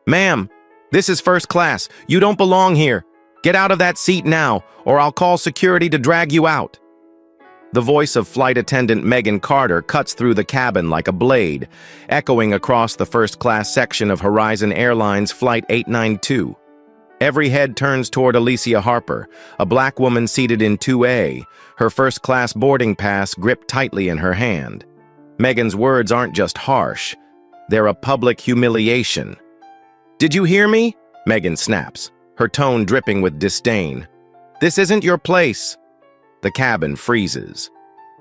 Ma'am, this is first class. You don't belong here. Get out of that seat now, or I'll call security to drag you out. The voice of flight attendant Megan Carter cuts through the cabin like a blade, echoing across the first-class section of Horizon Airlines Flight 892. Every head turns toward Alicia Harper, a black woman seated in 2A, her first-class boarding pass gripped tightly in her hand. Megan's words aren't just harsh. They're a public humiliation. "Did you hear me?" Megan snaps, her tone dripping with disdain. "This isn't your place." The cabin freezes.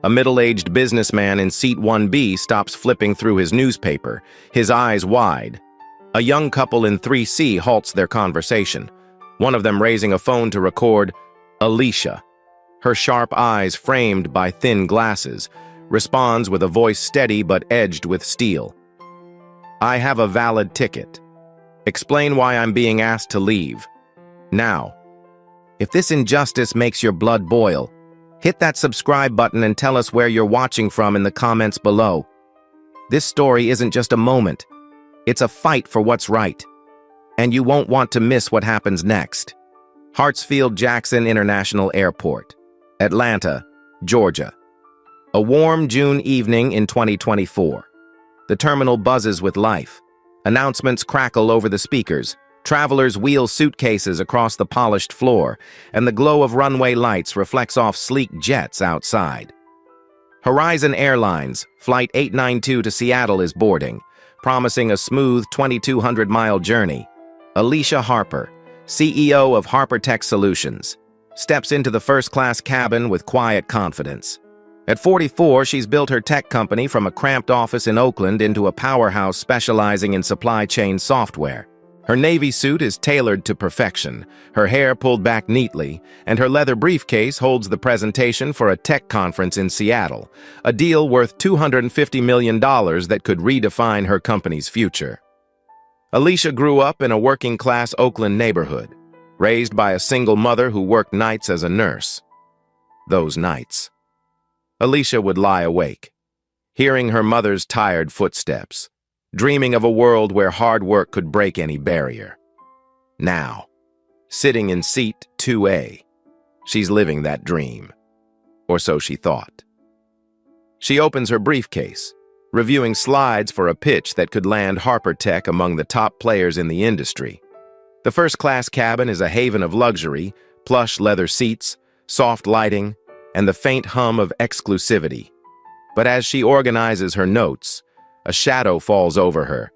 A middle-aged businessman in seat 1B stops flipping through his newspaper, his eyes wide. A young couple in 3C halts their conversation, one of them raising a phone to record Alicia. Her sharp eyes framed by thin glasses, responds with a voice steady but edged with steel. "I have a valid ticket. Explain why I'm being asked to leave. Now. If this injustice makes your blood boil, hit that subscribe button and tell us where you're watching from in the comments below. This story isn't just a moment. It's a fight for what's right. And you won't want to miss what happens next." Hartsfield-Jackson International Airport, Atlanta, Georgia. A warm June evening in 2024. The terminal buzzes with life. Announcements crackle over the speakers. Travelers wheel suitcases across the polished floor, and the glow of runway lights reflects off sleek jets outside. Horizon Airlines, Flight 892 to Seattle is boarding, promising a smooth 2,200-mile journey. Alicia Harper, CEO of Harper Tech Solutions, steps into the first-class cabin with quiet confidence. At 44, she's built her tech company from a cramped office in Oakland into a powerhouse specializing in supply chain software. Her navy suit is tailored to perfection, her hair pulled back neatly, and her leather briefcase holds the presentation for a tech conference in Seattle, a deal worth $250 million that could redefine her company's future. Alicia grew up in a working-class Oakland neighborhood, raised by a single mother who worked nights as a nurse. Those nights. Alicia would lie awake, hearing her mother's tired footsteps, dreaming of a world where hard work could break any barrier. Now, sitting in seat 2A, she's living that dream. Or so she thought. She opens her briefcase, reviewing slides for a pitch that could land Harper Tech among the top players in the industry. The first-class cabin is a haven of luxury, plush leather seats, soft lighting, and the faint hum of exclusivity. But as she organizes her notes, a shadow falls over her.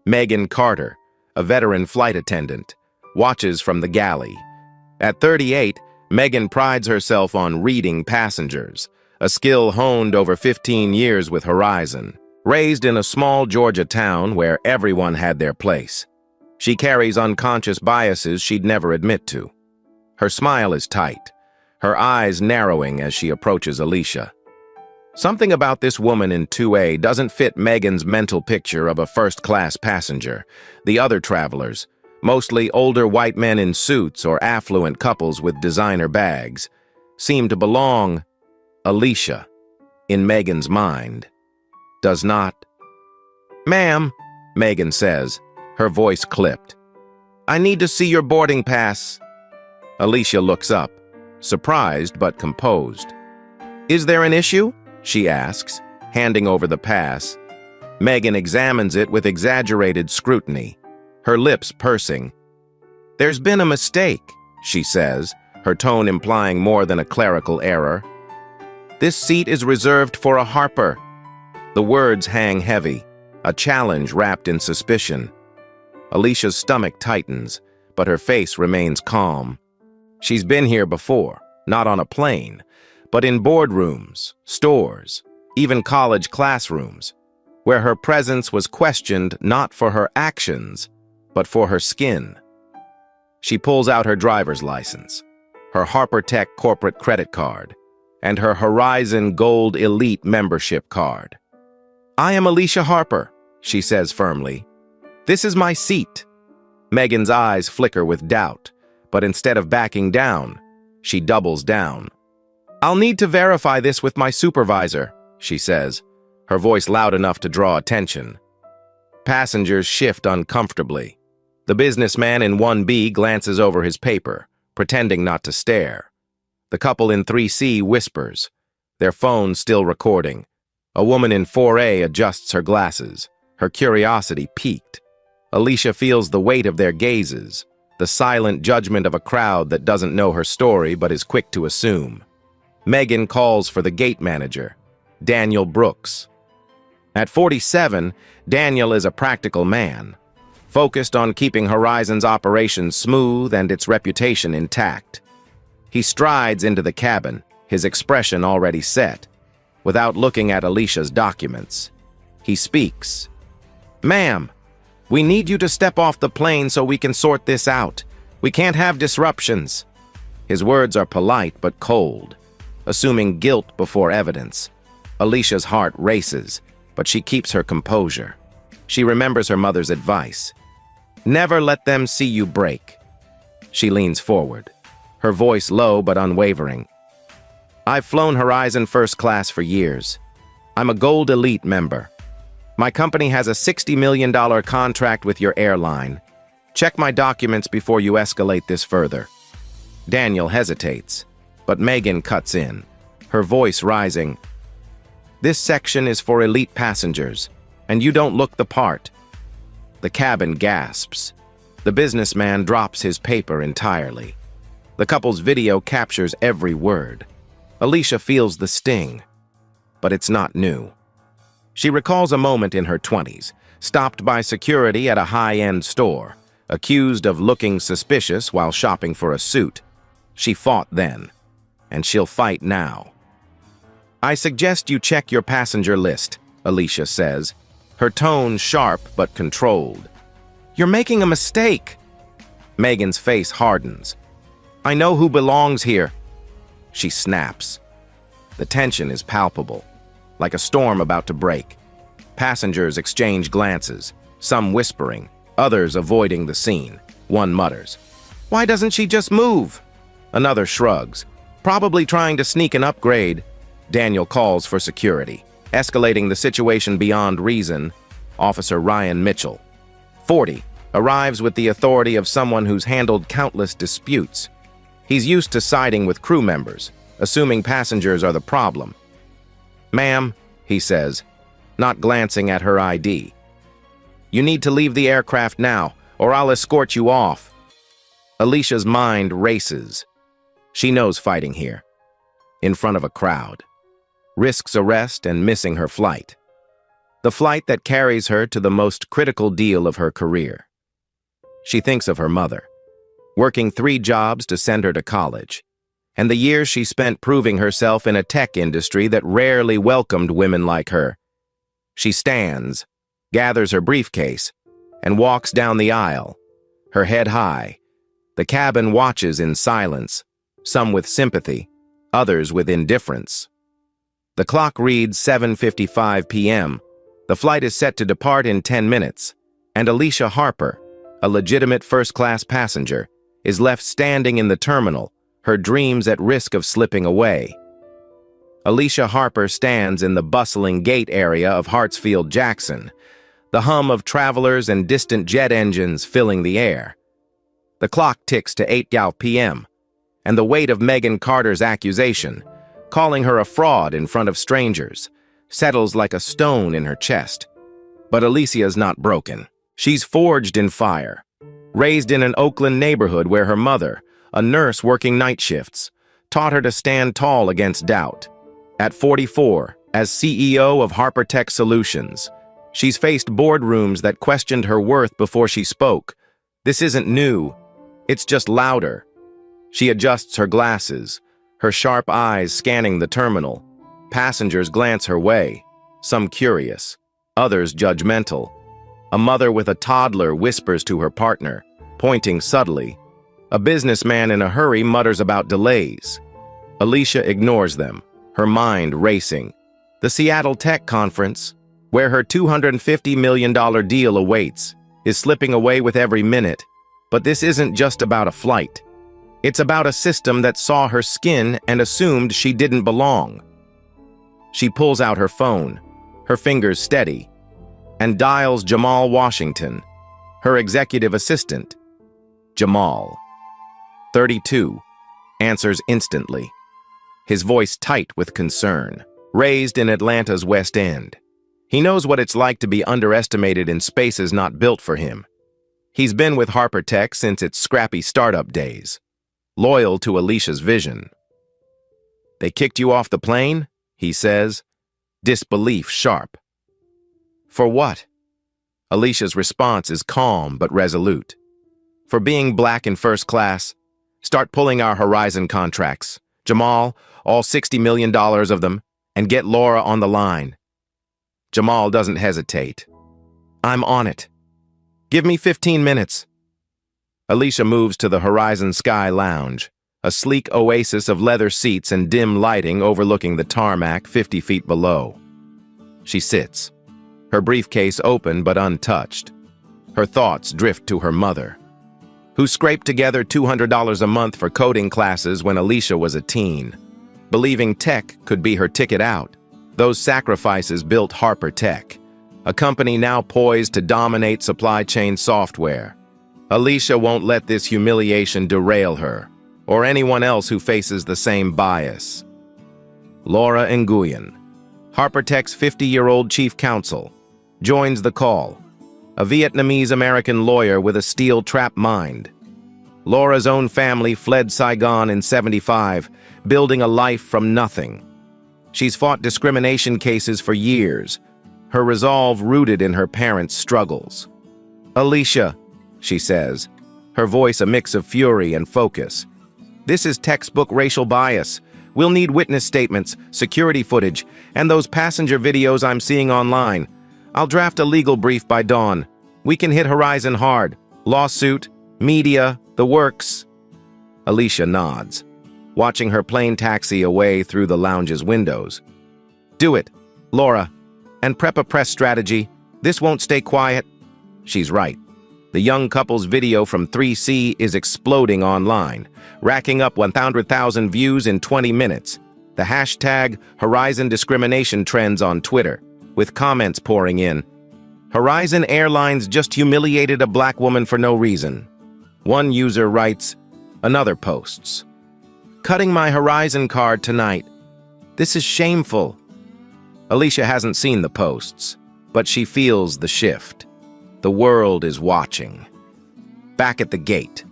Megan Carter, a veteran flight attendant, watches from the galley. At 38, Megan prides herself on reading passengers, a skill honed over 15 years with Horizon. Raised in a small Georgia town where everyone had their place, she carries unconscious biases she'd never admit to. Her smile is tight, her eyes narrowing as she approaches Alicia. Something about this woman in 2A doesn't fit Megan's mental picture of a first-class passenger. The other travelers, mostly older white men in suits or affluent couples with designer bags, seem to belong. Alicia, in Megan's mind, does not. "Ma'am," Megan says, her voice clipped. "I need to see your boarding pass." Alicia looks up, surprised but composed. "Is there an issue?" she asks, handing over the pass. Megan examines it with exaggerated scrutiny, her lips pursing. "There's been a mistake," she says, her tone implying more than a clerical error. "This seat is reserved for a Harper." The words hang heavy, a challenge wrapped in suspicion. Alicia's stomach tightens, but her face remains calm. She's been here before, not on a plane, but in boardrooms, stores, even college classrooms, where her presence was questioned not for her actions, but for her skin. She pulls out her driver's license, her Harper Tech corporate credit card, and her Horizon Gold Elite membership card. "I am Alicia Harper," she says firmly. "This is my seat." Megan's eyes flicker with doubt, but instead of backing down, she doubles down. "I'll need to verify this with my supervisor," she says, her voice loud enough to draw attention. Passengers shift uncomfortably. The businessman in 1B glances over his paper, pretending not to stare. The couple in 3C whispers, their phones still recording. A woman in 4A adjusts her glasses, her curiosity piqued. Alicia feels the weight of their gazes, the silent judgment of a crowd that doesn't know her story but is quick to assume. Megan calls for the gate manager, Daniel Brooks. At 47, Daniel is a practical man, focused on keeping Horizon's operations smooth and its reputation intact. He strides into the cabin, his expression already set, without looking at Alicia's documents. He speaks. "Ma'am, we need you to step off the plane so we can sort this out. We can't have disruptions." His words are polite but cold, assuming guilt before evidence. Alicia's heart races, but she keeps her composure. She remembers her mother's advice. Never let them see you break. She leans forward, her voice low but unwavering. I've flown Horizon first class for years. I'm a Gold Elite member. My company has a $60 million contract with your airline. Check my documents before you escalate this further. Daniel hesitates, but Megan cuts in, her voice rising. This section is for elite passengers, and you don't look the part. The cabin gasps. The businessman drops his paper entirely. The couple's video captures every word. Alicia feels the sting, but it's not new. She recalls a moment in her 20s, stopped by security at a high-end store, accused of looking suspicious while shopping for a suit. She fought then, and she'll fight now. I suggest you check your passenger list, Alicia says, her tone sharp but controlled. You're making a mistake. Megan's face hardens. I know who belongs here. She snaps. The tension is palpable, like a storm about to break. Passengers exchange glances, some whispering, others avoiding the scene. One mutters, "Why doesn't she just move?" Another shrugs, probably trying to sneak an upgrade. Daniel calls for security, escalating the situation beyond reason. Officer Ryan Mitchell, 40, arrives with the authority of someone who's handled countless disputes. He's used to siding with crew members, assuming passengers are the problem. Ma'am, he says, not glancing at her ID. You need to leave the aircraft now, or I'll escort you off. Alicia's mind races. She knows fighting here, in front of a crowd. Risks arrest and missing her flight. The flight that carries her to the most critical deal of her career. She thinks of her mother, working 3 jobs to send her to college, and the years she spent proving herself in a tech industry that rarely welcomed women like her. She stands, gathers her briefcase, and walks down the aisle, her head high. The cabin watches in silence, some with sympathy, others with indifference. The clock reads 7:55 p.m. The flight is set to depart in 10 minutes, and Alicia Harper, a legitimate first-class passenger, is left standing in the terminal, her dreams at risk of slipping away. Alicia Harper stands in the bustling gate area of Hartsfield-Jackson, the hum of travelers and distant jet engines filling the air. The clock ticks to 8 p.m., and the weight of Megan Carter's accusation, calling her a fraud in front of strangers, settles like a stone in her chest. But Alicia's not broken. She's forged in fire, raised in an Oakland neighborhood where her mother, a nurse working night shifts, taught her to stand tall against doubt. At 44, as CEO of Harper Tech Solutions, she's faced boardrooms that questioned her worth before she spoke. This isn't new. It's just louder. She adjusts her glasses, her sharp eyes scanning the terminal. Passengers glance her way, some curious, others judgmental. A mother with a toddler whispers to her partner, pointing subtly. A businessman in a hurry mutters about delays. Alicia ignores them, her mind racing. The Seattle Tech Conference, where her $250 million deal awaits, is slipping away with every minute. But this isn't just about a flight. It's about a system that saw her skin and assumed she didn't belong. She pulls out her phone, her fingers steady, and dials Jamal Washington, Her executive assistant, Jamal, 32, answers instantly, his voice tight with concern. Raised in Atlanta's West End, he knows what it's like to be underestimated in spaces not built for him. He's been with Harper Tech since its scrappy startup days, loyal to Alicia's vision. "They kicked you off the plane?" he says, disbelief sharp. "For what?" Alicia's response is calm but resolute. "For being black in first class. Start pulling our Horizon contracts. Jamal, all $60 million of them, and get Laura on the line." Jamal doesn't hesitate. "I'm on it. Give me 15 minutes. Alicia moves to the Horizon Sky Lounge, a sleek oasis of leather seats and dim lighting overlooking the tarmac 50 feet below. She sits, her briefcase open but untouched. Her thoughts drift to her mother, who scraped together $200 a month for coding classes when Alicia was a teen. Believing tech could be her ticket out, those sacrifices built Harper Tech, a company now poised to dominate supply chain software. Alicia won't let this humiliation derail her, or anyone else who faces the same bias. Laura Nguyen, Harper Tech's 50-year-old chief counsel, joins the call, a Vietnamese-American lawyer with a steel-trap mind. Laura's own family fled Saigon in '75, building a life from nothing. She's fought discrimination cases for years, her resolve rooted in her parents' struggles. "Alicia," she says, her voice a mix of fury and focus. "This is textbook racial bias. We'll need witness statements, security footage, and those passenger videos I'm seeing online. I'll draft a legal brief by dawn. We can hit Horizon hard. Lawsuit, media, the works." Alicia nods, watching her plane taxi away through the lounge's windows. "Do it, Laura, and prep a press strategy. This won't stay quiet." She's right. The young couple's video from 3C is exploding online, racking up 100,000 views in 20 minutes. The hashtag Horizon Discrimination trends on Twitter, with comments pouring in. "Horizon Airlines just humiliated a black woman for no reason." One user writes, another posts, "Cutting my Horizon card tonight. This is shameful." Alicia hasn't seen the posts, but she feels the shift. The world is watching. Back at the gate,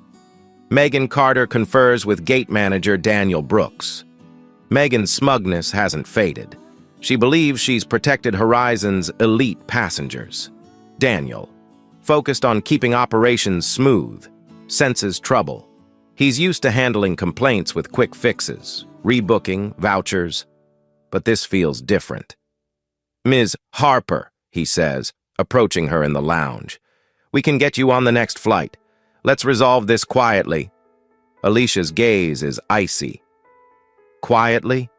Megan Carter confers with gate manager Daniel Brooks. Megan's smugness hasn't faded. She believes she's protected Horizon's elite passengers. Daniel, focused on keeping operations smooth, senses trouble. He's used to handling complaints with quick fixes, rebooking, vouchers. But this feels different. "Ms. Harper," he says, approaching her in the lounge. "We can get you on the next flight. Let's resolve this quietly." Alicia's gaze is icy. "Quietly?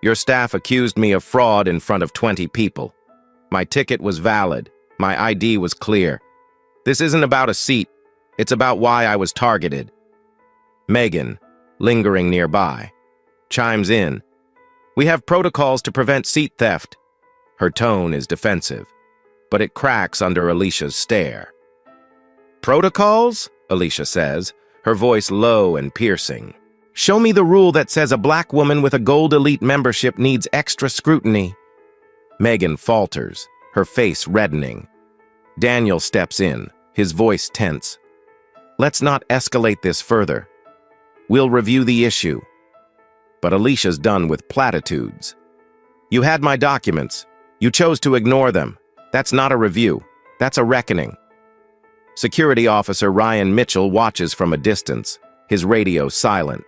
Your staff accused me of fraud in front of 20 people. My ticket was valid. My ID was clear. This isn't about a seat. It's about why I was targeted." Megan, lingering nearby, chimes in. "We have protocols to prevent seat theft." Her tone is defensive, but it cracks under Alicia's stare. "Protocols?" Alicia says, her voice low and piercing. "Show me the rule that says a black woman with a Gold Elite membership needs extra scrutiny." Megan falters, her face reddening. Daniel steps in, his voice tense. "Let's not escalate this further. We'll review the issue." But Alicia's done with platitudes. "You had my documents. You chose to ignore them. That's not a review. That's a reckoning." Security officer Ryan Mitchell watches from a distance, his radio silent.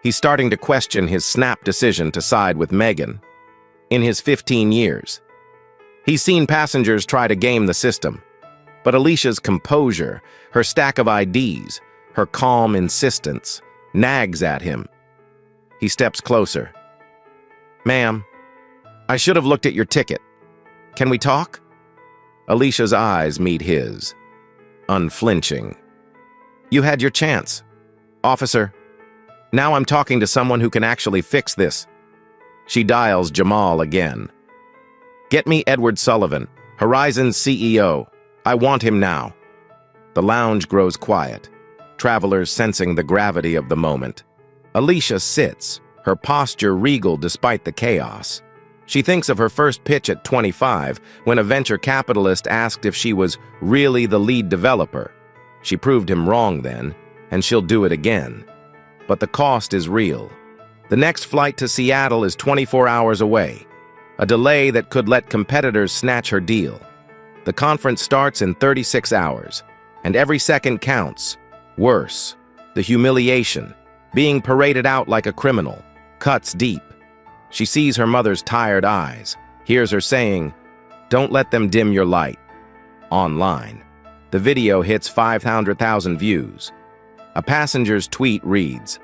He's starting to question his snap decision to side with Megan. In his 15 years, he's seen passengers try to game the system. But Alicia's composure, her stack of IDs, her calm insistence, nags at him. He steps closer. "Ma'am, I should have looked at your ticket. Can we talk?" Alicia's eyes meet his, unflinching. "You had your chance, officer. Now I'm talking to someone who can actually fix this." She dials Jamal again. "Get me Edward Sullivan, Horizon's CEO. I want him now." The lounge grows quiet, travelers sensing the gravity of the moment. Alicia sits, her posture regal despite the chaos. She thinks of her first pitch at 25, when a venture capitalist asked if she was really the lead developer. She proved him wrong then, and she'll do it again. But the cost is real. The next flight to Seattle is 24 hours away, a delay that could let competitors snatch her deal. The conference starts in 36 hours, and every second counts. Worse, the humiliation, being paraded out like a criminal, cuts deep. She sees her mother's tired eyes, hears her saying, "Don't let them dim your light." Online, the video hits 500,000 views. A passenger's tweet reads,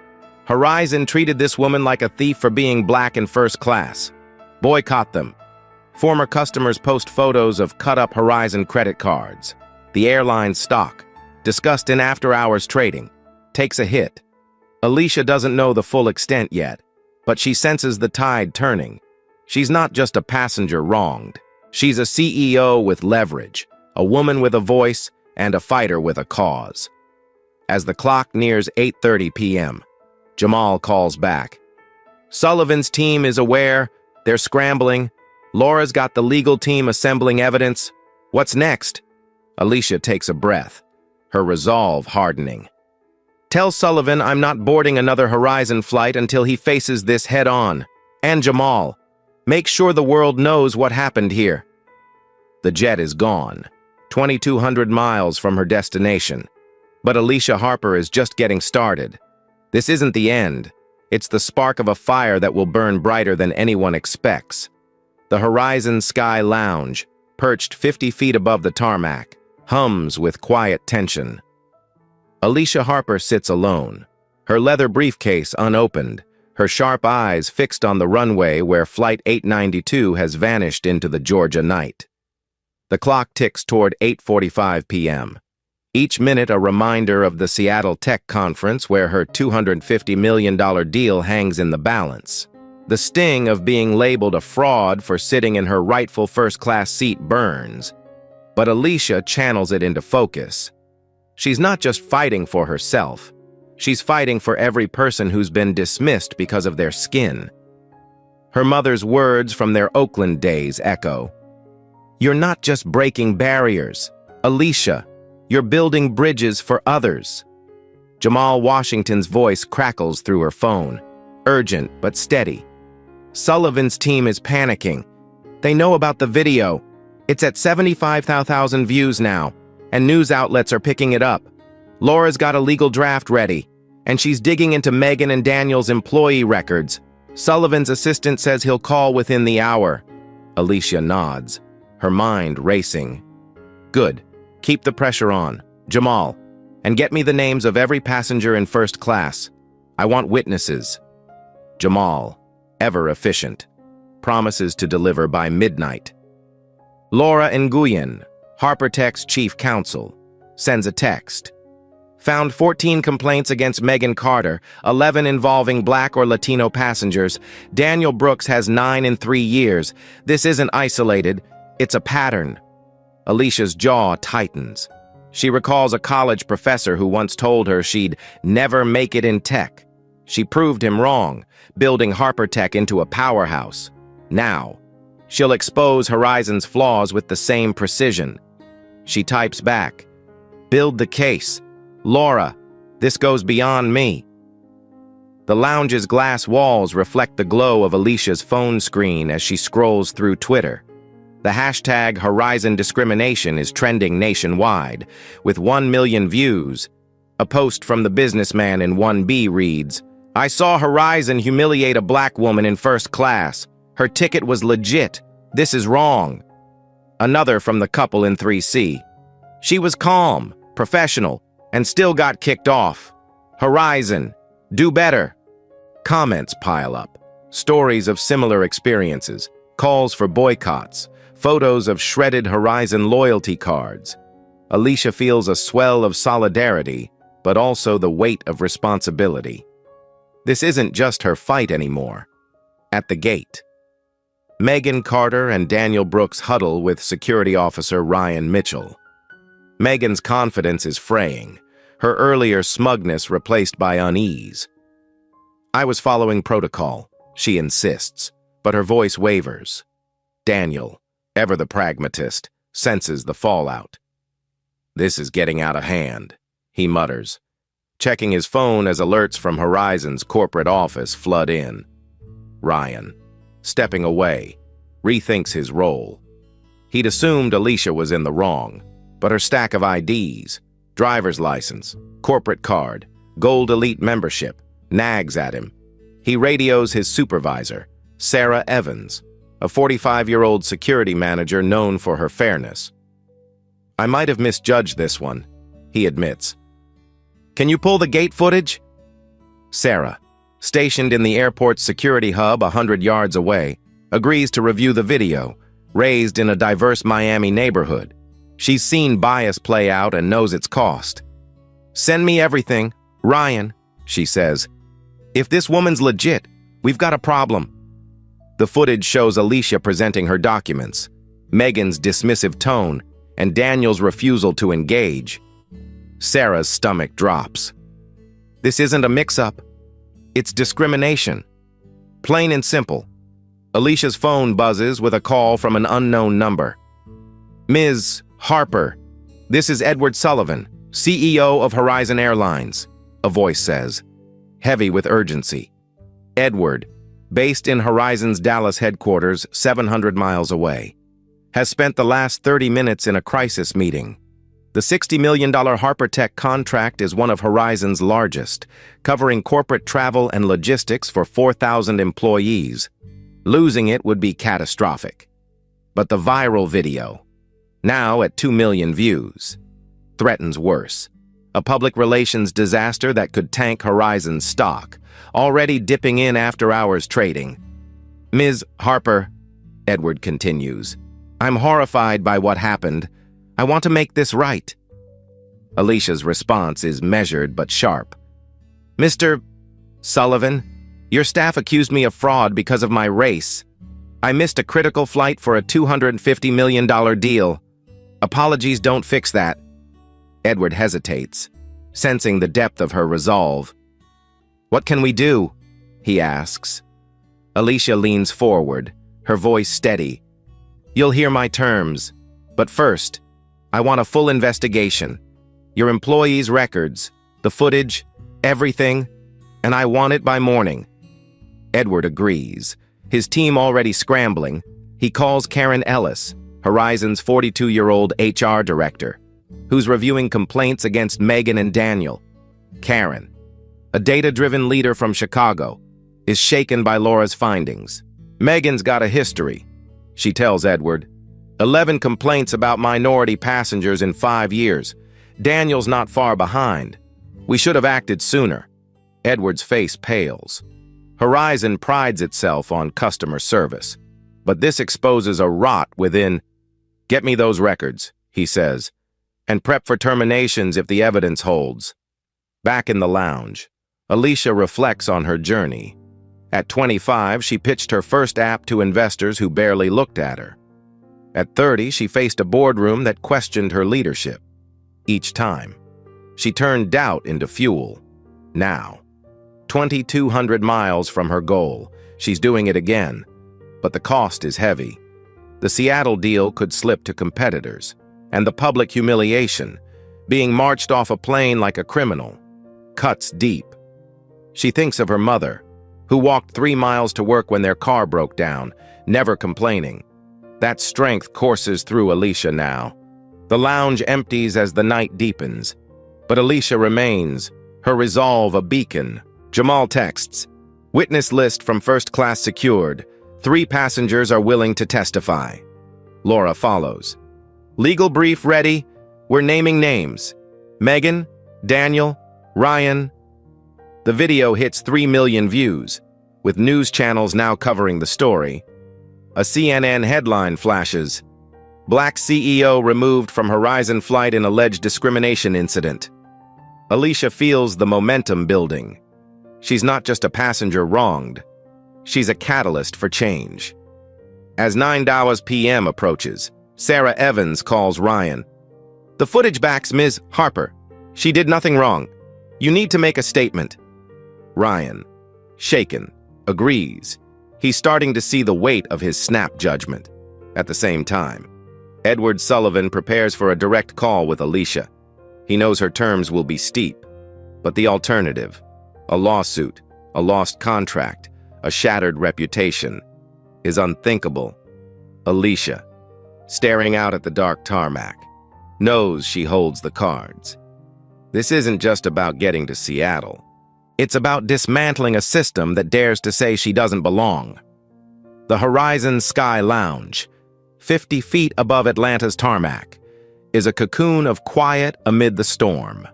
"Horizon treated this woman like a thief for being black in first class. Boycott them." Former customers post photos of cut-up Horizon credit cards. The airline stock, discussed in after-hours trading, takes a hit. Alicia doesn't know the full extent yet, but she senses the tide turning. She's not just a passenger wronged. She's a CEO with leverage, a woman with a voice, and a fighter with a cause. As the clock nears 8:30 p.m., Jamal calls back. Sullivan's team is aware. They're scrambling. Laura's got the legal team assembling evidence. What's next? Alicia takes a breath, her resolve hardening. Tell Sullivan I'm not boarding another Horizon flight until he faces this head-on. And Jamal, make sure the world knows what happened here. The jet is gone, 2,200 miles from her destination. But Alicia Harper is just getting started. This isn't the end. It's the spark of a fire that will burn brighter than anyone expects. The Horizon Sky Lounge, perched 50 feet above the tarmac, hums with quiet tension. Alicia Harper sits alone, her leather briefcase unopened, her sharp eyes fixed on the runway where Flight 892 has vanished into the Georgia night. The clock ticks toward 8:45 p.m. Each minute a reminder of the Seattle Tech Conference where her $250 million deal hangs in the balance. The sting of being labeled a fraud for sitting in her rightful first-class seat burns, but Alicia channels it into focus. She's not just fighting for herself. She's fighting for every person who's been dismissed because of their skin. Her mother's words from their Oakland days echo. You're not just breaking barriers, Alicia. You're building bridges for others. Jamal Washington's voice crackles through her phone, urgent but steady. Sullivan's team is panicking. They know about the video. It's at 75,000 views now, and news outlets are picking it up. Laura's got a legal draft ready, and she's digging into Megan and Daniel's employee records. Sullivan's assistant says he'll call within the hour. Alicia nods, her mind racing. Good. Keep the pressure on, Jamal, and get me the names of every passenger in first class. I want witnesses. Jamal, ever efficient, promises to deliver by midnight. Laura Nguyen, HarperTech's chief counsel, sends a text. Found 14 complaints against Megan Carter, 11 involving Black or Latino passengers. Daniel Brooks has 9 in 3 years. This isn't isolated, it's a pattern. Alicia's jaw tightens. She recalls a college professor who once told her she'd never make it in tech. She proved him wrong, building HarperTech into a powerhouse. Now, she'll expose Horizon's flaws with the same precision. She types back, "Build the case. Laura, this goes beyond me." The lounge's glass walls reflect the glow of Alicia's phone screen as she scrolls through Twitter. The hashtag Horizon Discrimination is trending nationwide, with 1 million views. A post from the businessman in 1B reads, "I saw Horizon humiliate a black woman in first class. Her ticket was legit. This is wrong." Another from the couple in 3C. "She was calm, professional, and still got kicked off. Horizon, do better." Comments pile up. Stories of similar experiences, calls for boycotts, photos of shredded Horizon loyalty cards. Alicia feels a swell of solidarity, but also the weight of responsibility. This isn't just her fight anymore. At the gate, Megan Carter and Daniel Brooks huddle with security officer Ryan Mitchell. Megan's confidence is fraying, her earlier smugness replaced by unease. "I was following protocol," she insists, but her voice wavers. Daniel, ever the pragmatist, senses the fallout. "This is getting out of hand," he mutters, checking his phone as alerts from Horizon's corporate office flood in. Ryan, stepping away, rethinks his role. He'd assumed Alicia was in the wrong, but her stack of IDs, driver's license, corporate card, Gold Elite membership, nags at him. He radios his supervisor, Sarah Evans, a 45-year-old security manager known for her fairness. "I might have misjudged this one," he admits. "Can you pull the gate footage?" Sarah, stationed in the airport's security hub 100 yards away, agrees to review the video. Raised in a diverse Miami neighborhood, she's seen bias play out and knows its cost. "Send me everything, Ryan," she says. "If this woman's legit, we've got a problem." The footage shows Alicia presenting her documents, Megan's dismissive tone, and Daniel's refusal to engage. Sarah's stomach drops. This isn't a mix-up. It's discrimination. Plain and simple. Alicia's phone buzzes with a call from an unknown number. "Ms. Harper, this is Edward Sullivan, CEO of Horizon Airlines," a voice says, heavy with urgency. Edward, based in Horizon's Dallas headquarters 700 miles away, has spent the last 30 minutes in a crisis meeting. The $60 million Harper Tech contract is one of Horizon's largest, covering corporate travel and logistics for 4,000 employees. Losing it would be catastrophic. But the viral video, now at 2 million views, threatens worse. A public relations disaster that could tank Horizon's stock, already dipping in after-hours trading. "Ms. Harper," Edward continues, "I'm horrified by what happened. I want to make this right." Alicia's response is measured but sharp. "Mr. Sullivan, your staff accused me of fraud because of my race. I missed a critical flight for a $250 million deal. Apologies don't fix that." Edward hesitates, sensing the depth of her resolve. "What can we do?" he asks. Alicia leans forward, her voice steady. "You'll hear my terms, but first, I want a full investigation. Your employees' records, the footage, everything, and I want it by morning." Edward agrees, his team already scrambling. He calls Karen Ellis, Horizon's 42-year-old HR director, who's reviewing complaints against Megan and Daniel. Karen, a data-driven leader from Chicago, is shaken by Laura's findings. "Megan's got a history," she tells Edward. 11 complaints about minority passengers in 5 years. Daniel's not far behind. We should have acted sooner. Edward's face pales. Horizon prides itself on customer service, but this exposes a rot within. "Get me those records," he says, "and prep for terminations if the evidence holds." Back in the lounge, Alicia reflects on her journey. At 25, she pitched her first app to investors who barely looked at her. At 30, she faced a boardroom that questioned her leadership. Each time, she turned doubt into fuel. Now, 2,200 miles from her goal, she's doing it again, but the cost is heavy. The Seattle deal could slip to competitors, and the public humiliation, being marched off a plane like a criminal, cuts deep. She thinks of her mother, who walked 3 miles to work when their car broke down, never complaining. That strength courses through Alicia now. The lounge empties as the night deepens, but Alicia remains, her resolve a beacon. Jamal texts, "Witness list from first class secured. 3 passengers are willing to testify." Laura follows. "Legal brief ready. We're naming names. Megan, Daniel, Ryan." The video hits 3 million views, with news channels now covering the story. A CNN headline flashes, "Black CEO removed from Horizon flight in alleged discrimination incident." Alicia feels the momentum building. She's not just a passenger wronged. She's a catalyst for change. As 9 p.m. approaches, Sarah Evans calls Ryan. The footage backs Ms. Harper. She did nothing wrong. You need to make a statement. Ryan, shaken, agrees. He's starting to see the weight of his snap judgment. At the same time, Edward Sullivan prepares for a direct call with Alicia. He knows her terms will be steep, but the alternative, a lawsuit, a lost contract, a shattered reputation, is unthinkable. Alicia, staring out at the dark tarmac, knows she holds the cards. This isn't just about getting to Seattle. It's about dismantling a system that dares to say she doesn't belong. The Horizon Sky Lounge, 50 feet above Atlanta's tarmac, is a cocoon of quiet amid the storm.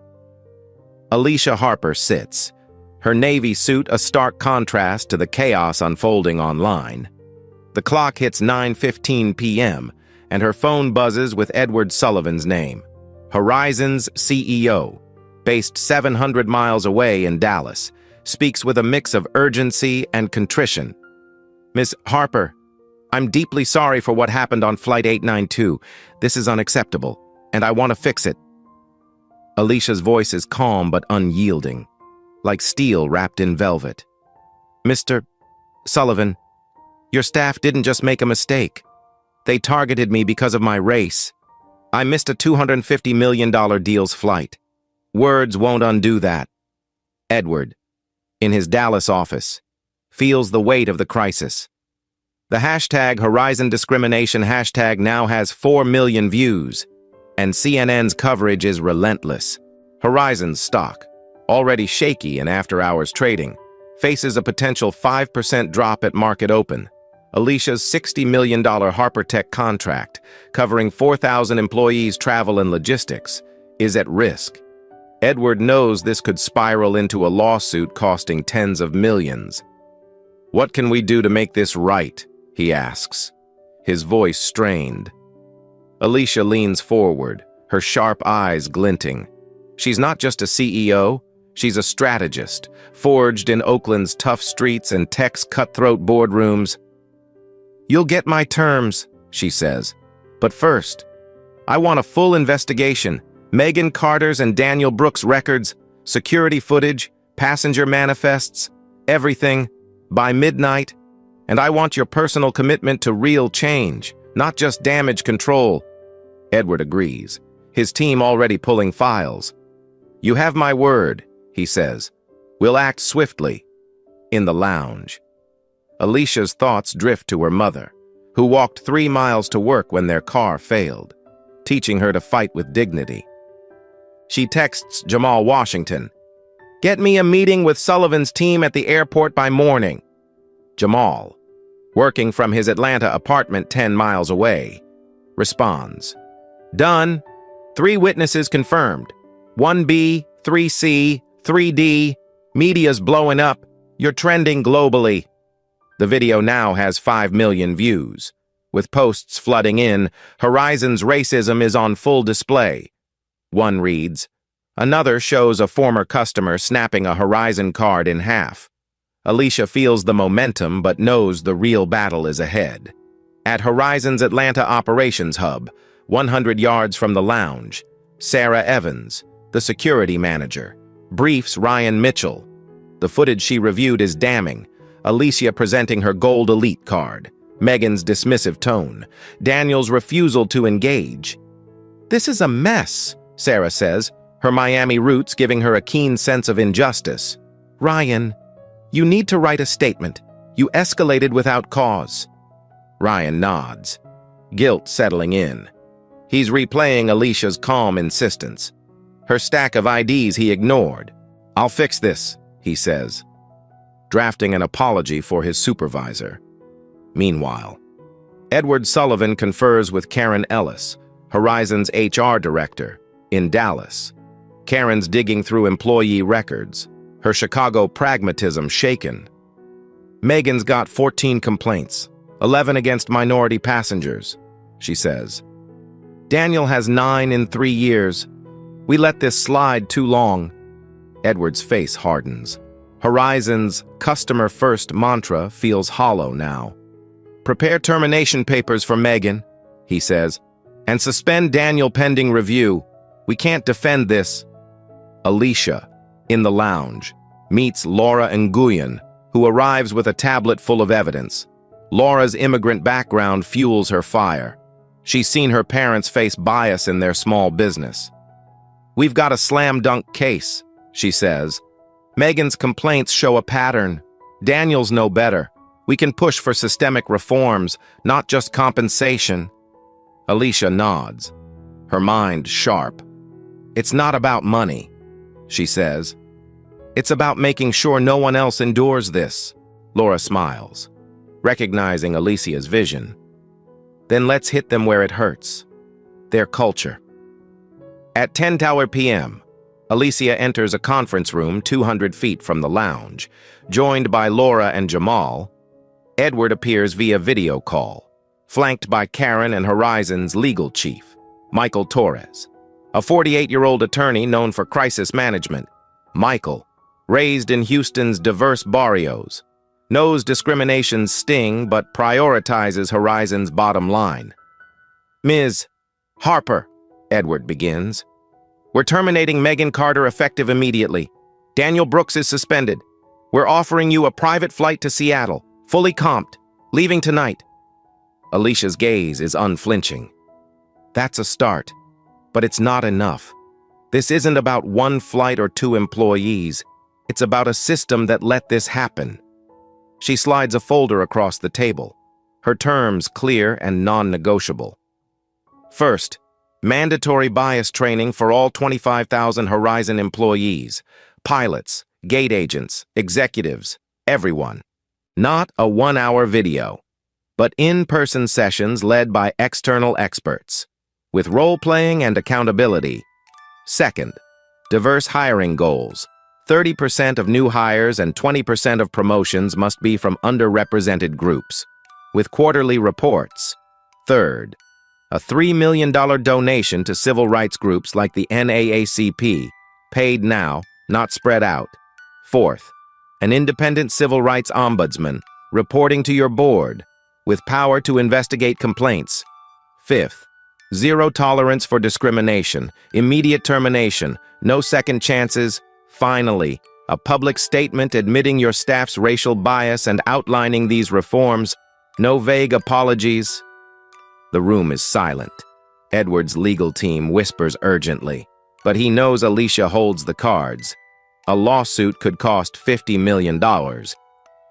Alicia Harper sits, her navy suit a stark contrast to the chaos unfolding online. The clock hits 9:15 p.m., and her phone buzzes with Edward Sullivan's name, Horizon's CEO, based 700 miles away in Dallas, speaks with a mix of urgency and contrition. Miss Harper, I'm deeply sorry for what happened on Flight 892. This is unacceptable, and I want to fix it. Alicia's voice is calm but unyielding, like steel wrapped in velvet. Mr. Sullivan, your staff didn't just make a mistake. They targeted me because of my race. I missed a $250 million deal's flight. Words won't undo that. Edward, in his Dallas office, feels the weight of the crisis. The hashtag Horizon Discrimination hashtag now has 4 million views, and CNN's coverage is relentless. Horizon's stock, already shaky in after-hours trading, faces a potential 5% drop at market open. Alicia's $60 million HarperTech contract, covering 4,000 employees' travel and logistics, is at risk. Edward knows this could spiral into a lawsuit costing tens of millions. What can we do to make this right? He asks, his voice strained. Alicia leans forward, her sharp eyes glinting. She's not just a CEO, she's a strategist, forged in Oakland's tough streets and tech's cutthroat boardrooms. You'll get my terms, she says. But first, I want a full investigation. Megan Carter's and Daniel Brooks' records, security footage, passenger manifests, everything, by midnight. And I want your personal commitment to real change, not just damage control. Edward agrees, his team already pulling files. You have my word, he says. We'll act swiftly. In the lounge, Alicia's thoughts drift to her mother, who walked 3 miles to work when their car failed, teaching her to fight with dignity. She texts Jamal Washington, "Get me a meeting with Sullivan's team at the airport by morning." Jamal, working from his Atlanta apartment 10 miles away, responds, "Done. 3 witnesses confirmed. 1B, 3C, 3D. Media's blowing up. You're trending globally." The video now has 5 million views. With posts flooding in, Horizon's racism is on full display. One reads, another shows a former customer snapping a Horizon card in half. Alicia feels the momentum but knows the real battle is ahead. At Horizon's Atlanta operations hub, 100 yards from the lounge, Sarah Evans, the security manager, briefs Ryan Mitchell. The footage she reviewed is damning. Alicia presenting her gold elite card, Megan's dismissive tone, Daniel's refusal to engage. "This is a mess," Sarah says, her Miami roots giving her a keen sense of injustice. "Ryan, you need to write a statement. You escalated without cause." Ryan nods, guilt settling in. He's replaying Alicia's calm insistence. Her stack of IDs he ignored. "I'll fix this," he says, drafting an apology for his supervisor. Meanwhile, Edward Sullivan confers with Karen Ellis, Horizon's HR director, in Dallas. Karen's digging through employee records, her Chicago pragmatism shaken. "Megan's got 14 complaints, 11 against minority passengers," she says. "Daniel has 9 in 3 years. We let this slide too long." Edward's face hardens. Horizon's customer-first mantra feels hollow now. "Prepare termination papers for Megan," he says, "and suspend Daniel pending review. We can't defend this. Alicia, in the lounge, meets Laura Nguyen, who arrives with a tablet full of evidence. Laura's immigrant background fuels her fire. She's seen her parents face bias in their small business. We've got a slam-dunk case, she says. Megan's complaints show a pattern. Daniel's no better. We can push for systemic reforms, not just compensation. Alicia nods, her mind sharp. It's not about money, she says. It's about making sure no one else endures this. Laura smiles, recognizing Alicia's vision. Then let's hit them where it hurts. Their culture. At 10:00 p.m., Alicia enters a conference room 200 feet from the lounge. Joined by Laura and Jamal, Edward appears via video call, flanked by Karen and Horizon's legal chief, Michael Torres, a 48-year-old attorney known for crisis management. Michael, raised in Houston's diverse barrios, knows discrimination's sting but prioritizes Horizon's bottom line. Ms. Harper, Edward begins. We're terminating Megan Carter effective immediately. Daniel Brooks is suspended. We're offering you a private flight to Seattle, fully comped, leaving tonight. Alicia's gaze is unflinching. That's a start, but it's not enough. This isn't about one flight or two employees. It's about a system that let this happen. She slides a folder across the table, her terms clear and non-negotiable. First, mandatory bias training for all 25,000 Horizon employees, pilots, gate agents, executives, everyone. Not a one-hour video, but in-person sessions led by external experts, with role-playing and accountability. Second, diverse hiring goals. 30% of new hires and 20% of promotions must be from underrepresented groups, with quarterly reports. Third, a $3 million donation to civil rights groups like the NAACP, paid now, not spread out. Fourth, an independent civil rights ombudsman, reporting to your board, with power to investigate complaints. Fifth, zero tolerance for discrimination, immediate termination, no second chances. Finally, a public statement admitting your staff's racial bias and outlining these reforms. No vague apologies. The room is silent. Edward's legal team whispers urgently, but he knows Alicia holds the cards. A lawsuit could cost $50 million,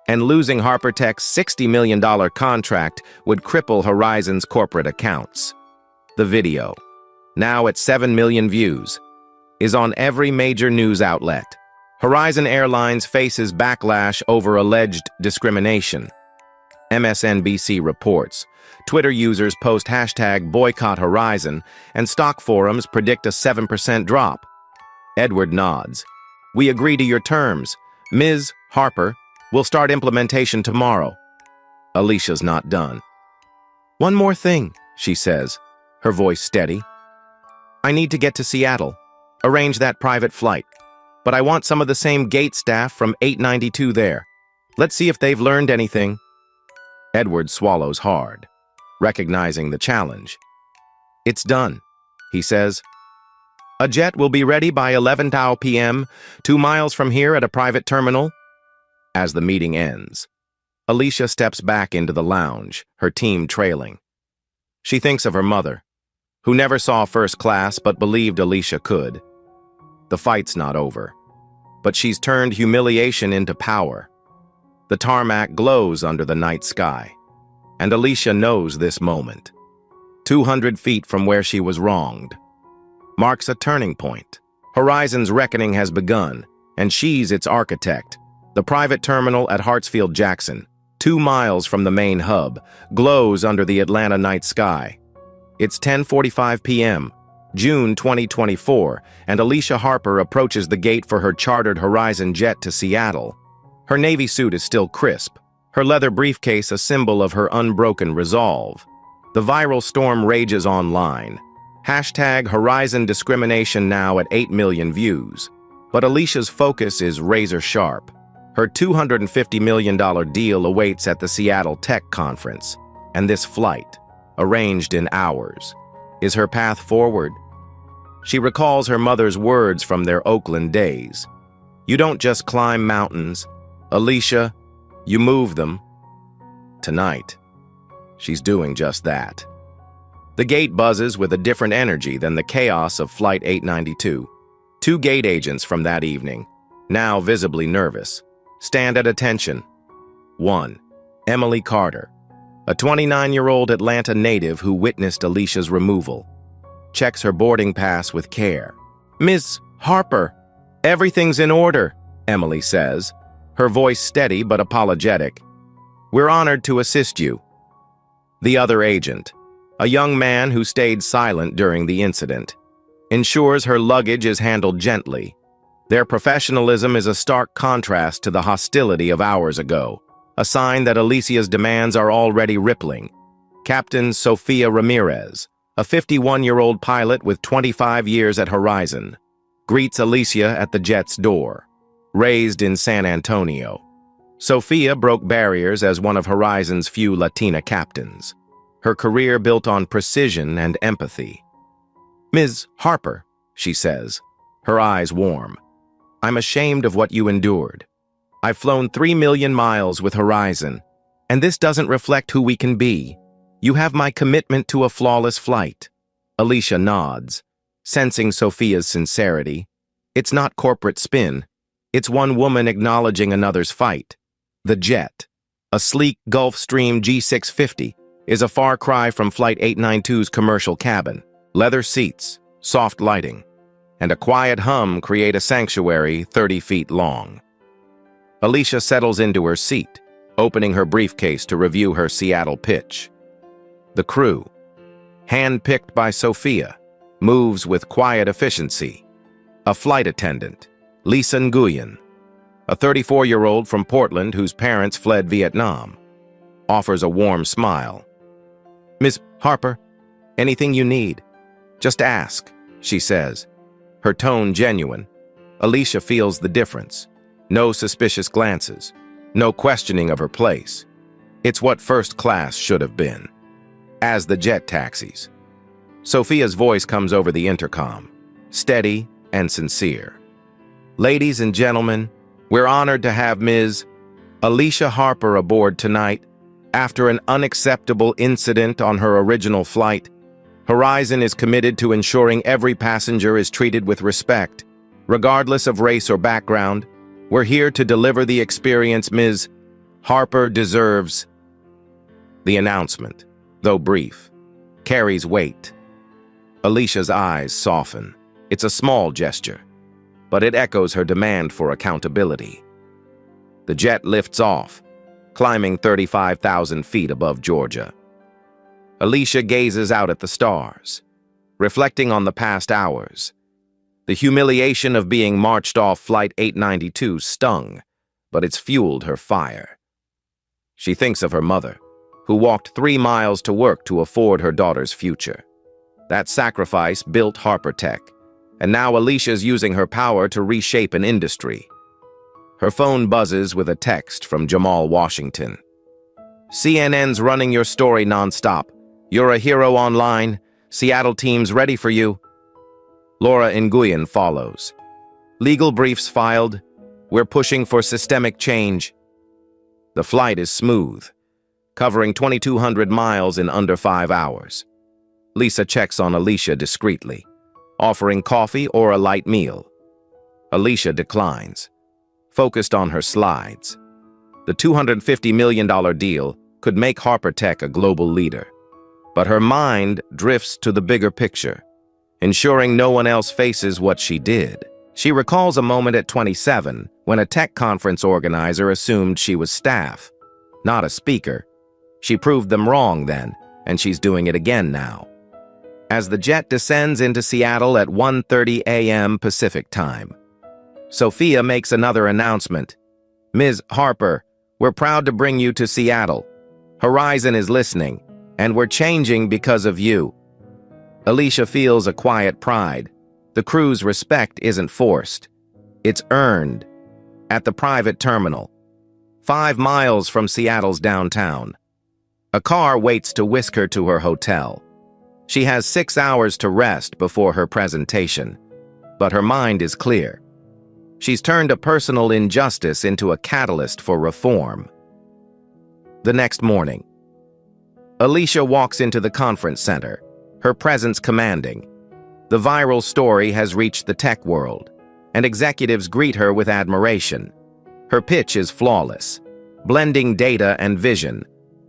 and losing Harpertech's $60 million contract would cripple Horizon's corporate accounts. The video, now at 7 million views, is on every major news outlet. Horizon Airlines faces backlash over alleged discrimination. MSNBC reports. Twitter users post hashtag boycott Horizon, and stock forums predict a 7% drop. Edward nods. We agree to your terms. Ms. Harper, we'll start implementation tomorrow. Alicia's not done. One more thing, she says, her voice steady. I need to get to Seattle. Arrange that private flight. But I want some of the same gate staff from 892 there. Let's see if they've learned anything. Edward swallows hard, recognizing the challenge. It's done, he says. A jet will be ready by 11:00 p.m., 2 miles from here at a private terminal. As the meeting ends, Alicia steps back into the lounge, her team trailing. She thinks of her mother, who never saw first class but believed Alicia could. The fight's not over, but she's turned humiliation into power. The tarmac glows under the night sky, and Alicia knows this moment. 200 feet from where she was wronged marks a turning point. Horizon's reckoning has begun, and she's its architect. The private terminal at Hartsfield-Jackson, 2 miles from the main hub, glows under the Atlanta night sky. It's 10:45 p.m., June 2024, and Alicia Harper approaches the gate for her chartered Horizon jet to Seattle. Her navy suit is still crisp, her leather briefcase a symbol of her unbroken resolve. The viral storm rages online. Hashtag Horizon discrimination now at 8 million views. But Alicia's focus is razor sharp. Her $250 million deal awaits at the Seattle Tech Conference, and this flight, arranged in hours, is her path forward. She recalls her mother's words from their Oakland days. You don't just climb mountains, Alicia, you move them. Tonight, she's doing just that. The gate buzzes with a different energy than the chaos of Flight 892. Two gate agents from that evening, now visibly nervous, stand at attention. 1. Emily Carter, a 29-year-old Atlanta native who witnessed Alicia's removal, checks her boarding pass with care. Ms. Harper, everything's in order, Emily says, her voice steady but apologetic. We're honored to assist you. The other agent, a young man who stayed silent during the incident, ensures her luggage is handled gently. Their professionalism is a stark contrast to the hostility of hours ago, a sign that Alicia's demands are already rippling. Captain Sofia Ramirez, a 51-year-old pilot with 25 years at Horizon, greets Alicia at the jet's door. Raised in San Antonio, Sofia broke barriers as one of Horizon's few Latina captains, her career built on precision and empathy. Ms. Harper, she says, her eyes warm, I'm ashamed of what you endured. I've flown 3 million miles with Horizon, and this doesn't reflect who we can be. You have my commitment to a flawless flight. Alicia nods, sensing Sofia's sincerity. It's not corporate spin. It's one woman acknowledging another's fight. The jet, a sleek Gulfstream G650, is a far cry from Flight 892's commercial cabin. Leather seats, soft lighting, and a quiet hum create a sanctuary 30 feet long. Alicia settles into her seat, opening her briefcase to review her Seattle pitch. The crew, hand-picked by Sofia, moves with quiet efficiency. A flight attendant, Lisa Nguyen, a 34-year-old from Portland whose parents fled Vietnam, offers a warm smile. Ms. Harper, anything you need, just ask, she says, her tone genuine. Alicia feels the difference. No suspicious glances, no questioning of her place. It's what first class should have been. As the jet taxis, Sofia's voice comes over the intercom, steady and sincere. Ladies and gentlemen, we're honored to have Ms. Alicia Harper aboard tonight. After an unacceptable incident on her original flight, Horizon is committed to ensuring every passenger is treated with respect. Regardless of race or background, we're here to deliver the experience Ms. Harper deserves. The announcement, though brief, carries weight. Alicia's eyes soften. It's a small gesture, but it echoes her demand for accountability. The jet lifts off, climbing 35,000 feet above Georgia. Alicia gazes out at the stars, reflecting on the past hours. The humiliation of being marched off Flight 892 stung, but it's fueled her fire. She thinks of her mother, who walked 3 miles to work to afford her daughter's future. That sacrifice built Harper Tech, and now Alicia's using her power to reshape an industry. Her phone buzzes with a text from Jamal Washington. CNN's running your story nonstop. You're a hero online. Seattle team's ready for you. Laura Nguyen follows. Legal briefs filed. We're pushing for systemic change. The flight is smooth, covering 2,200 miles in under 5 hours. Lisa checks on Alicia discreetly, offering coffee or a light meal. Alicia declines, focused on her slides. The $250 million deal could make Harper Tech a global leader, but her mind drifts to the bigger picture, ensuring no one else faces what she did. She recalls a moment at 27 when a tech conference organizer assumed she was staff, not a speaker. She proved them wrong then, and she's doing it again now. As the jet descends into Seattle at 1:30 a.m. Pacific Time, Sofia makes another announcement. Ms. Harper, we're proud to bring you to Seattle. Horizon is listening, and we're changing because of you. Alicia feels a quiet pride. The crew's respect isn't forced. It's earned. At the private terminal, 5 miles from Seattle's downtown, a car waits to whisk her to her hotel. She has 6 hours to rest before her presentation, but her mind is clear. She's turned a personal injustice into a catalyst for reform. The next morning, Alicia walks into the conference center, her presence commanding. The viral story has reached the tech world, and executives greet her with admiration. Her pitch is flawless, blending data and vision.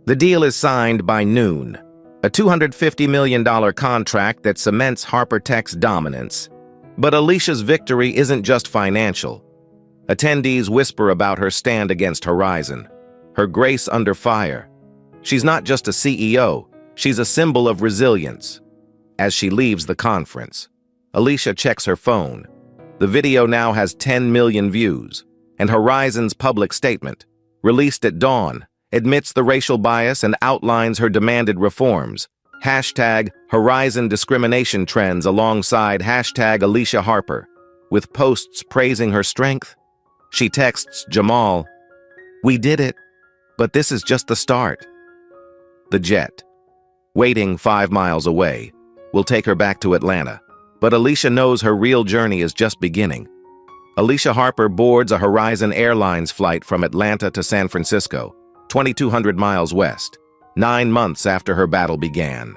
The deal is signed by noon, a $250 million contract that cements HarperTech's dominance. But Alicia's victory isn't just financial. Attendees whisper about her stand against Horizon, her grace under fire. She's not just a CEO, she's a symbol of resilience. As she leaves the conference, Alicia checks her phone. The video now has 10 million views, and Horizon's public statement, released at dawn, admits the racial bias and outlines her demanded reforms. Hashtag Horizon discrimination trends alongside hashtag Alicia Harper. With posts praising her strength, she texts Jamal, "We did it, but this is just the start." The jet, waiting 5 miles away, will take her back to Atlanta. But Alicia knows her real journey is just beginning. Alicia Harper boards a Horizon Airlines flight from Atlanta to San Francisco, 2,200 miles west, 9 months after her battle began.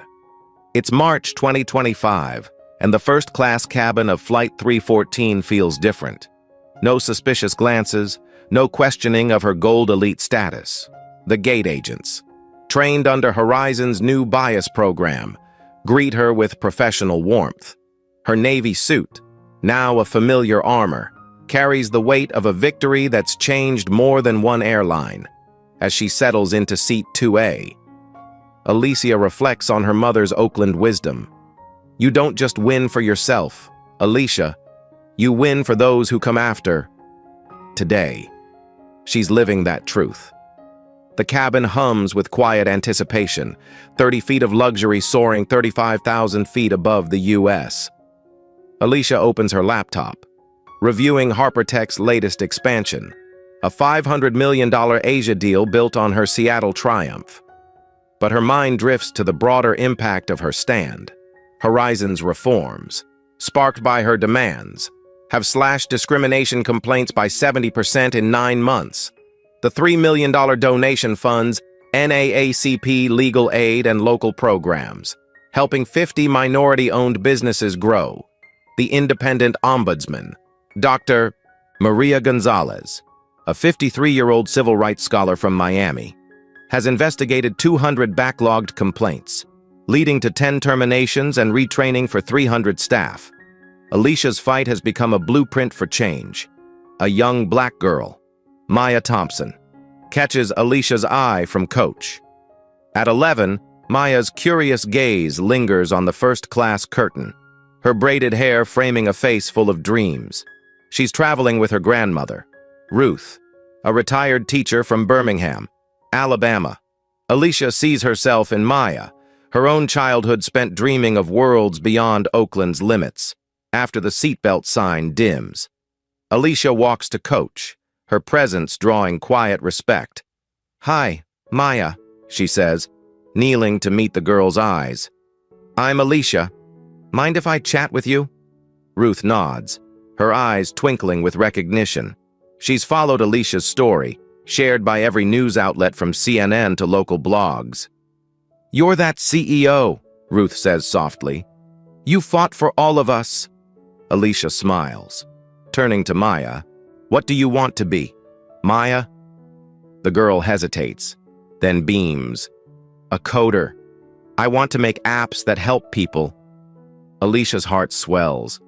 It's March 2025, and the first-class cabin of Flight 314 feels different. No suspicious glances, no questioning of her Gold Elite status. The gate agents, trained under Horizon's new bias program, greet her with professional warmth. Her navy suit, now a familiar armor, carries the weight of a victory that's changed more than one airline. As she settles into seat 2A, Alicia reflects on her mother's Oakland wisdom. You don't just win for yourself, Alicia. You win for those who come after. Today, she's living that truth. The cabin hums with quiet anticipation, 30 feet of luxury soaring 35,000 feet above the U.S. Alicia opens her laptop, reviewing HarperTech's latest expansion, a $500 million Asia deal built on her Seattle triumph. But her mind drifts to the broader impact of her stand. Horizon's reforms, sparked by her demands, have slashed discrimination complaints by 70% in 9 months. The $3 million donation funds NAACP legal aid and local programs, helping 50 minority-owned businesses grow. The independent ombudsman, Dr. Maria Gonzalez, a 53-year-old civil rights scholar from Miami, has investigated 200 backlogged complaints, leading to 10 terminations and retraining for 300 staff. Alicia's fight has become a blueprint for change. A young black girl, Maya Thompson, catches Alicia's eye from Coach. At 11, Maya's curious gaze lingers on the first-class curtain, her braided hair framing a face full of dreams. She's traveling with her grandmother, Ruth, a retired teacher from Birmingham, Alabama. Alicia sees herself in Maya, her own childhood spent dreaming of worlds beyond Oakland's limits. After the seatbelt sign dims, Alicia walks to Coach, her presence drawing quiet respect. "Hi, Maya," she says, kneeling to meet the girl's eyes. "I'm Alicia. Mind if I chat with you?" Ruth nods, her eyes twinkling with recognition. She's followed Alicia's story, shared by every news outlet from CNN to local blogs. "You're that CEO," Ruth says softly. "You fought for all of us." Alicia smiles, turning to Maya. "What do you want to be, Maya?" The girl hesitates, then beams. "A coder. I want to make apps that help people." Alicia's heart swells.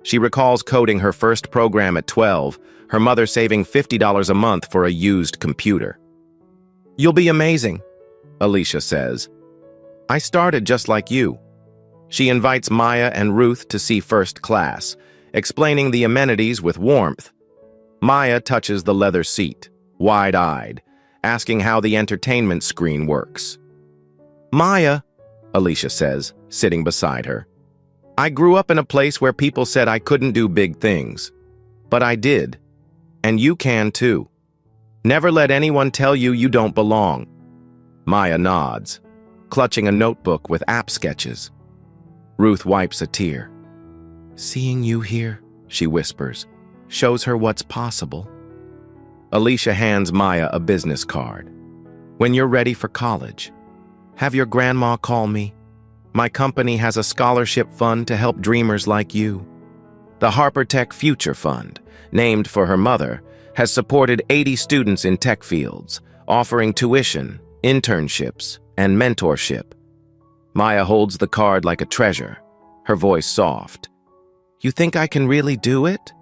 She recalls coding her first program at 12, her mother saving $50 a month for a used computer. "You'll be amazing," Alicia says. "I started just like you." She invites Maya and Ruth to see first class, explaining the amenities with warmth. Maya touches the leather seat, wide-eyed, asking how the entertainment screen works. "Maya," Alicia says, sitting beside her, "I grew up in a place where people said I couldn't do big things. But I did. And you can too. Never let anyone tell you you don't belong." Maya nods, clutching a notebook with app sketches. Ruth wipes a tear. Seeing you here, she whispers, shows her what's possible. Alicia hands Maya a business card. When you're ready for college, have your grandma call me. My company has a scholarship fund to help dreamers like you. The Harper Tech Future Fund, named for her mother, has supported 80 students in tech fields, offering tuition, internships, and mentorship. Maya holds the card like a treasure, her voice soft. You think I can really do it?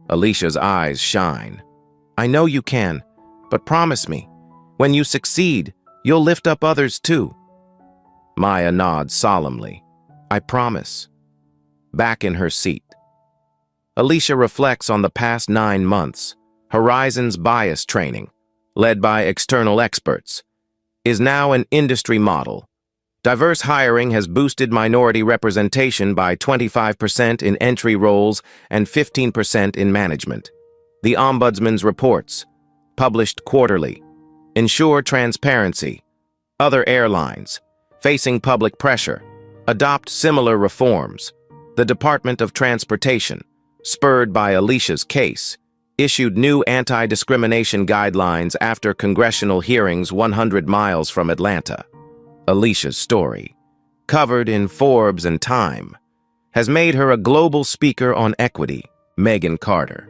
Alicia's eyes shine. I know you can, but promise me, when you succeed, you'll lift up others too. Maya nods solemnly. I promise. Back in her seat. Alicia reflects on the past 9 months. Horizon's bias training, led by external experts, is now an industry model. Diverse hiring has boosted minority representation by 25% in entry roles and 15% in management. The Ombudsman's reports, published quarterly, ensure transparency. Other airlines, facing public pressure, adopt similar reforms. The Department of Transportation, spurred by Alicia's case, issued new anti-discrimination guidelines after congressional hearings 100 miles from Atlanta. Alicia's story, covered in Forbes and Time, has made her a global speaker on equity. Megan Carter,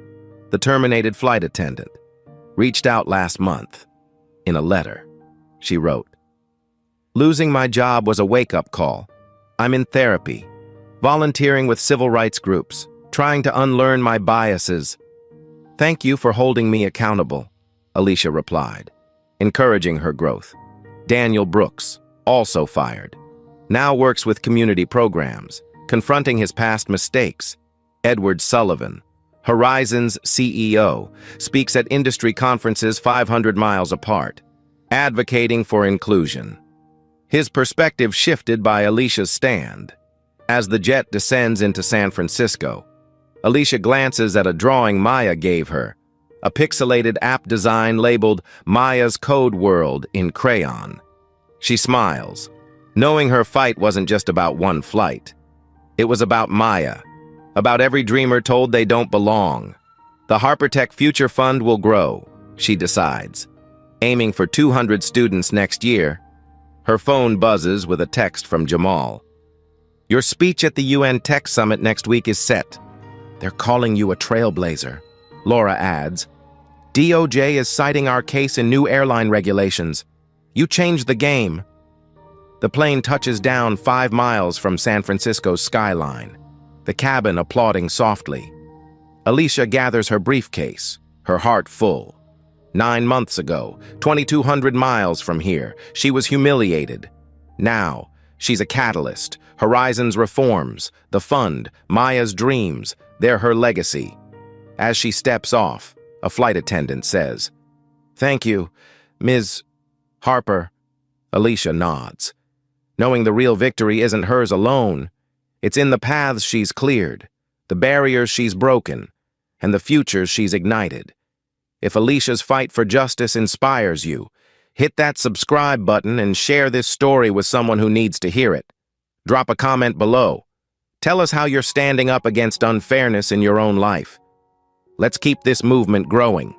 the terminated flight attendant, reached out last month. In a letter, she wrote, Losing my job was a wake-up call. I'm in therapy, volunteering with civil rights groups, trying to unlearn my biases. Thank you for holding me accountable, Alicia replied, encouraging her growth. Daniel Brooks, also fired, now works with community programs, confronting his past mistakes. Edward Sullivan, Horizon's CEO, speaks at industry conferences 500 miles apart, advocating for inclusion. His perspective shifted by Alicia's stand. As the jet descends into San Francisco, Alicia glances at a drawing Maya gave her, a pixelated app design labeled Maya's Code World in crayon. She smiles, knowing her fight wasn't just about one flight. It was about Maya, about every dreamer told they don't belong. The Harper Tech Future Fund will grow, she decides, aiming for 200 students next year. Her phone buzzes with a text from Jamal. Your speech at the UN Tech Summit next week is set. They're calling you a trailblazer, Laura adds. DOJ is citing our case in new airline regulations. You changed the game. The plane touches down 5 miles from San Francisco's skyline, the cabin applauding softly. Alicia gathers her briefcase, her heart full. 9 months ago, 2,200 miles from here, she was humiliated. Now, she's a catalyst. Horizon's reforms, the fund, Maya's dreams, they're her legacy. As she steps off, a flight attendant says, Thank you, Ms. Harper. Alicia nods, knowing the real victory isn't hers alone. It's in the paths she's cleared, the barriers she's broken, and the futures she's ignited. If Alicia's fight for justice inspires you, hit that subscribe button and share this story with someone who needs to hear it. Drop a comment below. Tell us how you're standing up against unfairness in your own life. Let's keep this movement growing.